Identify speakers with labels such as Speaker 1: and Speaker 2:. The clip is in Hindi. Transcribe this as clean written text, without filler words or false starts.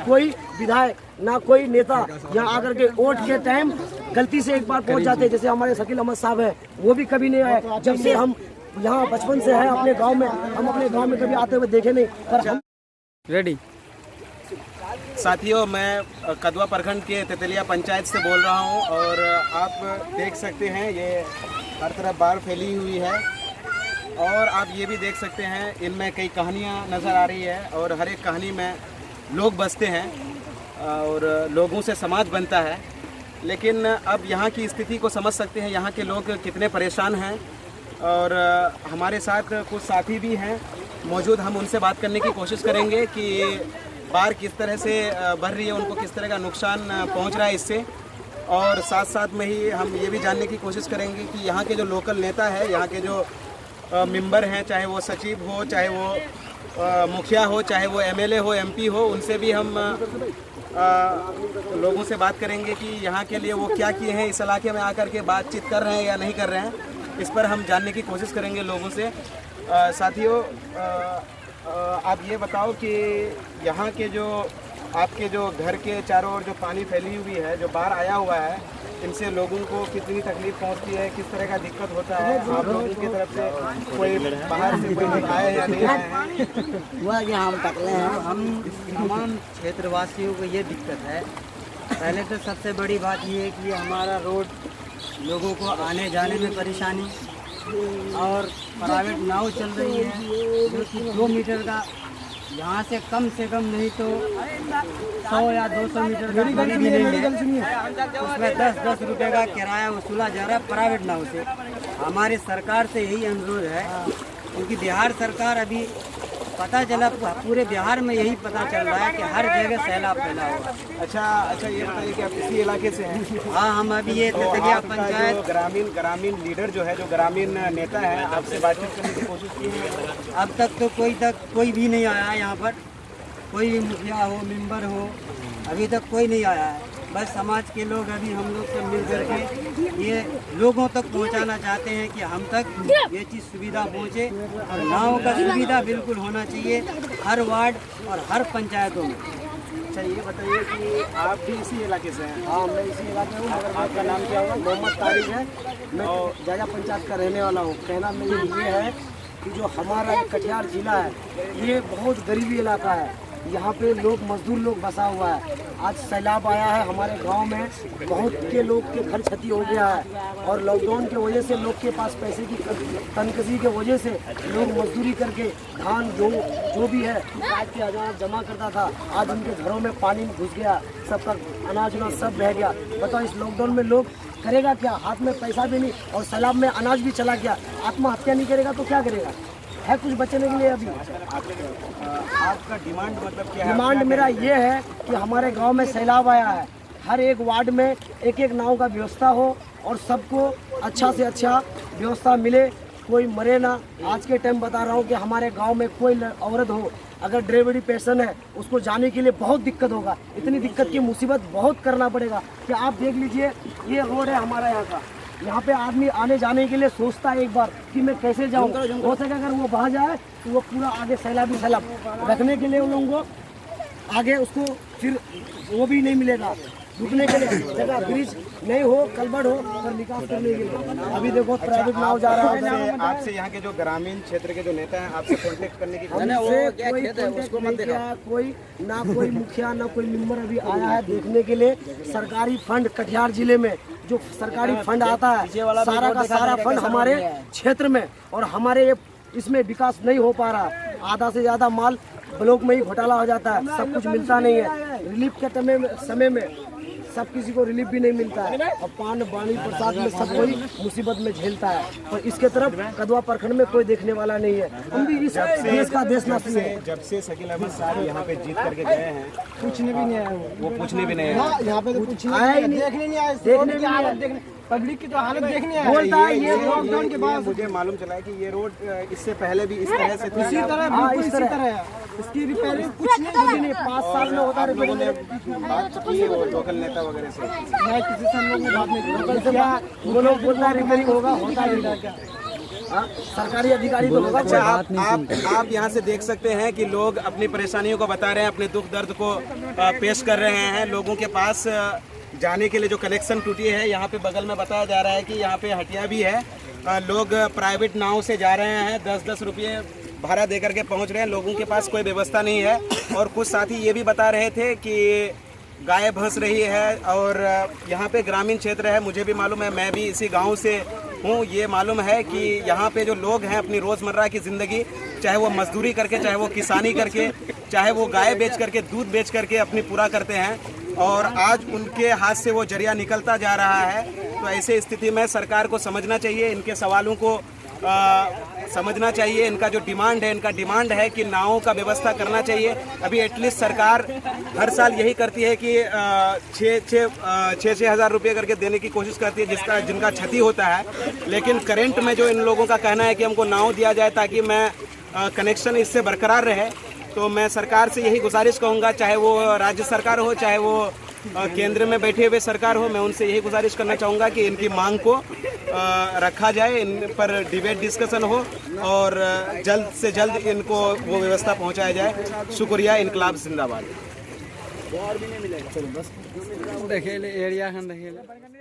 Speaker 1: कोई विधायक ना कोई नेता यहाँ आकर के वोट के टाइम गलती से एक बार पहुँच जाते हैं। जैसे हमारे शकील अहमद साहब है, वो भी कभी नहीं आए। जब से हम यहाँ बचपन से है अपने गाँव में, हम अपने गाँव में कभी आते हुए देखे नहीं। पर हम
Speaker 2: रेडी
Speaker 3: साथियों, मैं कदवा प्रखंड के तेतलिया पंचायत से बोल रहा हूं और आप देख सकते हैं ये हर तरफ बाढ़ फैली हुई है और आप ये भी देख सकते हैं इनमें कई कहानियां नज़र आ रही है और हर एक कहानी में लोग बसते हैं और लोगों से समाज बनता है। लेकिन अब यहाँ की स्थिति को समझ सकते हैं, यहाँ के लोग कितने परेशान हैं और हमारे साथ कुछ साथी भी हैं मौजूद। हम उनसे बात करने की कोशिश करेंगे कि बाढ़ किस तरह से बढ़ रही है, उनको किस तरह का नुकसान पहुंच रहा है इससे, और साथ साथ में ही हम ये भी जानने की कोशिश करेंगे कि यहाँ के जो लोकल नेता है, यहाँ के जो मेंबर हैं, चाहे वो सचिव हो, चाहे वो मुखिया हो, चाहे वो एमएलए हो, एमपी हो, उनसे भी हम लोगों से बात करेंगे कि यहाँ के लिए वो क्या किए हैं, इस इलाके में आकर के बातचीत कर रहे हैं या नहीं कर रहे हैं। इस पर हम जानने की कोशिश करेंगे लोगों से। साथियों, आप ये बताओ कि यहाँ के जो आपके जो घर के चारों ओर जो पानी फैली हुई है, जो बाढ़ आया हुआ है, इनसे लोगों को कितनी तकलीफ पहुँचती है, किस तरह का दिक्कत होता है? आप लोगों की तरफ से कोई बाहर से कोई आए या नहीं आए हैं?
Speaker 4: हुआ कि हम टकले हैं, हम तमाम क्षेत्रवासियों को ये दिक्कत है। पहले तो सबसे बड़ी बात ये है कि हमारा रोड लोगों को आने जाने में परेशानी, और प्राइवेट नाव चल रही है जो कि 2 मीटर का, यहाँ से कम नहीं तो 100 या 200 मीटर का दूरी भी नहीं है। उसमें 10-10 रुपये का किराया वसूला जा रहा है प्राइवेट नाव से। हमारी सरकार से यही अनुरोध है, क्योंकि बिहार सरकार अभी पता चला, पूरे बिहार में यही पता चल रहा है कि हर जगह सैलाब फैला हुआ।
Speaker 3: अच्छा, ये बताइए कि आप इसी इलाके से हैं?
Speaker 4: हाँ, हम अभी ये तेतलिया पंचायत
Speaker 3: ग्रामीण लीडर जो है, जो ग्रामीण नेता है, आपसे बातचीत करने की कोशिश की है?
Speaker 4: अब तक तो कोई भी नहीं आया है यहाँ पर, कोई भी मुखिया हो, मेंबर हो, अभी तक कोई नहीं आया है। बस समाज के लोग अभी हम लोग सब मिल करके ये लोगों तक पहुंचाना चाहते हैं कि हम तक ये चीज़ सुविधा पहुंचे, और नाव का सुविधा बिल्कुल होना चाहिए हर वार्ड और हर पंचायतों में।
Speaker 3: अच्छा, ये बताइए कि आप भी इसी इलाके से हैं?
Speaker 1: हाँ, मैं इसी इलाके हूँ। आपका नाम क्या होगा? मोहम्मद तारिक है। मैं जाजा पंचायत का रहने वाला हूँ। कहना मेरा ये है कि जो हमारा कटिहार जिला है, ये बहुत गरीबी इलाका है। यहाँ पे लोग मजदूर लोग बसा हुआ है। आज सैलाब आया है हमारे गांव में, बहुत के लोग के घर क्षति हो गया है, और लॉकडाउन की वजह से लोग के पास पैसे की तनकसी की वजह से लोग मजदूरी करके धान जो भी है आज के अनाज जमा करता था, आज उनके घरों में पानी घुस गया, सबका अनाज सब बह गया। बताओ, इस लॉकडाउन में लोग करेगा क्या? हाथ में पैसा भी नहीं और सैलाब में अनाज भी चला गया। आत्महत्या नहीं करेगा तो क्या करेगा? है कुछ बचने के लिए अभी?
Speaker 3: आपका डिमांड मतलब क्या है?
Speaker 1: डिमांड मेरा ये है कि हमारे गांव में सैलाब आया है, हर एक वार्ड में एक नाव का व्यवस्था हो और सबको अच्छा से अच्छा व्यवस्था मिले, कोई मरे ना। आज के टाइम बता रहा हूँ कि हमारे गांव में कोई औरत हो, अगर डिलीवरी पेशेंट है, उसको जाने के लिए बहुत दिक्कत होगा। इतनी दिक्कत की मुसीबत बहुत करना पड़ेगा कि आप देख लीजिए, ये रोड है हमारा यहाँ का, यहाँ पे आदमी आने जाने के लिए सोचता है एक बार कि मैं कैसे जाऊँ। हो सके अगर वो बहा जाए तो वो पूरा आगे सैलाब रखने के लिए उन लोगों को आगे उसको फिर वो भी नहीं मिलेगा, रुकने के लिए जगह, ब्रिज नहीं हो, कलबड़ हो, पर निकास करने के लिए अभी देखो प्राइवेट नाव जा रहा है।
Speaker 3: आपसे यहाँ के जो ग्रामीण क्षेत्र के जो नेता हैं, आपसे कांटेक्ट करने की
Speaker 1: कोई ना कोई मुखिया ना कोई मेंबर अभी आया है देखने के लिए। सरकारी फंड कटिहार जिले में जो सरकारी फंड आता है, सारा का सारा फंड हमारे क्षेत्र में, और हमारे इसमें विकास नहीं हो पा रहा। आधा से ज़्यादा माल ब्लॉक में ही घोटाला हो जाता है, सब कुछ मिलता नहीं है। रिलीफ के समय में सब किसी को रिलीफ भी नहीं मिलता है, और पान पानी प्रसाद में सब कोई मुसीबत में झेलता है, और इसके तरफ कदवा प्रखंड में कोई देखने वाला नहीं है। हम भी इस देश का देशवासी है।
Speaker 3: जब से शकील अहमद साहब यहाँ पे जीत करके गए हैं,
Speaker 1: पूछने भी नहीं आया
Speaker 3: वो पूछने भी नहीं आया
Speaker 1: यहाँ पे, तो कुछ आया ही नहीं, देखने नहीं आया, देखने भी नहीं आया, पब्लिक की तो हालत देखने आया। बोलता है ये लॉकडाउन के बाद
Speaker 3: मुझे मालूम चला है कि ये रोड इससे पहले भी इस तरह से
Speaker 1: इसी तरह इसकी रिपेयरिंग कुछ नहीं 5 साल में होता रिपेयरिंग।
Speaker 3: बात की है वो लोकल नेता वगैरह से,
Speaker 1: किसी से हम लोग ने बात नहीं की। वो लोग बोलता है रिपेयरिंग होगा, होता नहीं क्या। हाँ, सरकारी अधिकारी तो होगा।
Speaker 3: अच्छा, आप यहाँ से देख सकते हैं कि लोग अपनी परेशानियों को बता रहे हैं, अपने दुख दर्द को पेश कर रहे हैं। लोगों के पास जाने के लिए जो कनेक्शन टूटी है, यहाँ पे बगल में बताया जा रहा है कि यहाँ पे हटिया भी है। लोग प्राइवेट नाव से जा रहे हैं, 10-10 रुपये भाड़ा दे करके पहुँच रहे हैं। लोगों के पास कोई व्यवस्था नहीं है। और कुछ साथी ये भी बता रहे थे कि गाय भंस रही है। और यहाँ पे ग्रामीण क्षेत्र है, मुझे भी मालूम है, मैं भी इसी गांव से हूँ। ये मालूम है कि यहाँ पे जो लोग हैं अपनी रोज़मर्रा की ज़िंदगी, चाहे वो मजदूरी करके, चाहे वो किसानी करके, चाहे वो गाय बेच करके, दूध बेच करके अपनी पूरा करते हैं। और आज उनके हाथ से वो जरिया निकलता जा रहा है। तो ऐसे स्थिति में सरकार को समझना चाहिए, इनके सवालों को समझना चाहिए। इनका जो डिमांड है, इनका डिमांड है कि नावों का व्यवस्था करना चाहिए। अभी एटलीस्ट सरकार हर साल यही करती है कि 6-6 हज़ार रुपये करके देने की कोशिश करती है जिनका क्षति होता है। लेकिन करंट में जो इन लोगों का कहना है कि हमको नाव दिया जाए ताकि मैं कनेक्शन इससे बरकरार रहे, तो मैं सरकार से यही गुजारिश कहूँगा, चाहे वो राज्य सरकार हो, चाहे वो केंद्र में बैठे हुए सरकार हो, मैं उनसे यही गुजारिश करना चाहूँगा कि इनकी मांग को रखा जाए, इन पर डिबेट डिस्कशन हो और जल्द से जल्द इनको वो व्यवस्था पहुँचाया जाए। शुक्रिया। इनकलाब जिंदाबाद।
Speaker 4: देखेले एरिया देखेले